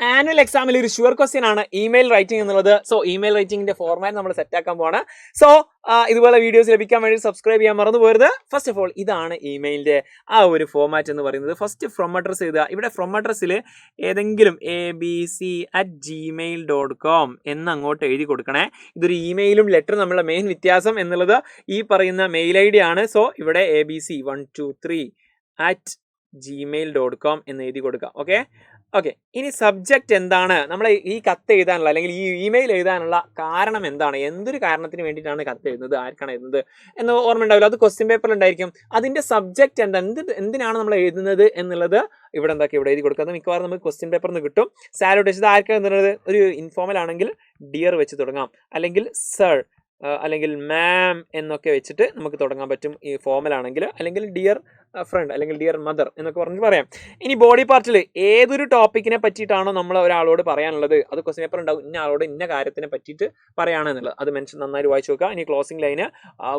Annual എക്സാമിൽ ഒരു sure question ആണ് ഇമെയിൽ റൈറ്റിംഗ് എന്നുള്ളത്. സോ ഇമെയിൽ റൈറ്റിംഗിന്റെ ഫോർമാറ്റ് നമ്മൾ സെറ്റ് ആക്കാൻ പോവാണ്. സോ ഇതുപോലെ വീഡിയോസ് ലഭിക്കാൻ വേണ്ടി സബ്സ്ക്രൈബ് ചെയ്യാൻ മറന്നു പോകരുത്. ഫസ്റ്റ് ഓഫ് ഓൾ ഇതാണ് ഇമെയിലിന്റെ ആ ഒരു ഫോർമാറ്റ് എന്ന് പറയുന്നത്. ഫസ്റ്റ് ഫ്രം അഡ്രസ് എഴുതുക. ഇവിടെ ഫ്രം അഡ്രസ്സിൽ ഏതെങ്കിലും abc@gmail.com എന്ന് അങ്ങോട്ട് എഴുതി കൊടുക്കണേ. ഇതൊരു ഇമെയിലും ലെറ്ററും നമ്മളുടെ മെയിൻ വ്യത്യാസം എന്നുള്ളത് ഈ പറയുന്ന മെയിൽ ഐ ഡി ആണ്. സോ ഇവിടെ abc123@gmail.com എന്ന് എഴുതി കൊടുക്കുക. ഓക്കെ. ഇനി സബ്ജക്റ്റ് എന്താണ്? നമ്മൾ ഈ കത്ത് എഴുതാനുള്ള അല്ലെങ്കിൽ ഈ ഇമെയിൽ എഴുതാനുള്ള കാരണം എന്താണ്? എന്തൊരു കാരണത്തിന് വേണ്ടിയിട്ടാണ് കത്ത് എഴുതുന്നത്, ആർക്കാണ് എഴുതുന്നത് എന്ന് ഓർമ്മ ഉണ്ടാവില്ല. അത് ക്വസ്റ്റ്യൻ പേപ്പറിൽ ഉണ്ടായിരിക്കും. അതിന്റെ സബ്ജക്റ്റ് എന്താ, എന്തിനാണ് നമ്മൾ എഴുതുന്നത് എന്നുള്ളത് ഇവിടെ എഴുതി കൊടുക്കുക. മിക്കവാറും നമുക്ക് ക്വസ്റ്റ്യൻ പേപ്പറിൽ നിന്ന് കിട്ടും. സാലൂട്ടേഷൻ ആർക്കാണ് എഴുതുന്നത്? ഒരു ഇൻഫോർമൽ ആണെങ്കിൽ ഡിയർ വെച്ച് തുടങ്ങാം, അല്ലെങ്കിൽ സർ അല്ലെങ്കിൽ മാം എന്നൊക്കെ വെച്ചിട്ട് നമുക്ക് തുടങ്ങാൻ പറ്റും ഈ ഫോമൽ ആണെങ്കിൽ. അല്ലെങ്കിൽ ഡിയർ ഫ്രണ്ട് അല്ലെങ്കിൽ ഡിയർ മദർ എന്നൊക്കെ പറഞ്ഞിട്ട് പറയാം. ഇനി ബോഡി പാർട്ടിൽ ഏതൊരു ടോപ്പിക്കിനെ പറ്റിയിട്ടാണോ നമ്മൾ ഒരാളോട് പറയാനുള്ളത്, അത് ക്വസ്റ്റ്യൻ പേപ്പർ ഉണ്ടാവും. ഇന്ന ആളോട് ഇന്ന കാര്യത്തിനെ പറ്റിയിട്ട് പറയാണെന്നുള്ളത് അത് മെൻഷൻ നന്നായിട്ട് വായിച്ചു നോക്കുക. ഇനി closing line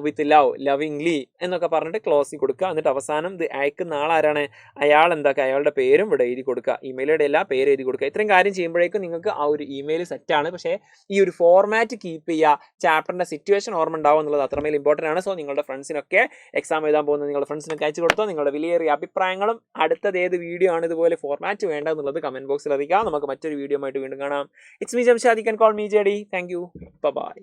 with love, lovingly എന്നൊക്കെ പറഞ്ഞിട്ട് ക്ലോസിൽ കൊടുക്കുക. എന്നിട്ട് അവസാനം ഇത് അയക്കുന്ന ആളാരാണ്, അയാൾ അയാളുടെ പേരും ഇവിടെ എഴുതി കൊടുക്കുക. ഇമെയിലുടെ എല്ലാ പേര് എഴുതി കൊടുക്കുക. ഇത്രയും കാര്യം ചെയ്യുമ്പോഴേക്കും നിങ്ങൾക്ക് ആ ഒരു ഇമെയിൽ സെറ്റാണ്. പക്ഷേ ഈ ഒരു ഫോർമാറ്റ് കീപ്പ് ചെയ്യുക, ചാപ്റ്ററിന്റെ സിറ്റുവേഷൻ ഓർമ്മ ഉണ്ടാവും എന്നുള്ളത് അത്രമേൽ ഇമ്പോർട്ടൻ്റ് ആണ്. സോ നിങ്ങളുടെ ഫ്രണ്ട്സിനൊക്കെ എക്സാം എഴുതാൻ പോകുന്നത് നിങ്ങളുടെ ഫ്രണ്ട്സിനൊക്കെ അയച്ചു കൊടുത്തോ. നിങ്ങളുടെ വിലയേറിയ അഭിപ്രായങ്ങളും അടുത്തത് ഏത് വീഡിയോ ആണ് ഇതുപോലെ ഫോർമാറ്റ് വേണ്ട എന്നുള്ളത് കമന്റ് ബോക്സിൽ അറിയിക്കാം. നമുക്ക് മറ്റൊരു വീഡിയോ ആയിട്ട് വീണ്ടും കാണാം. It's me Jamshad. You can call me JD. Thank you. By.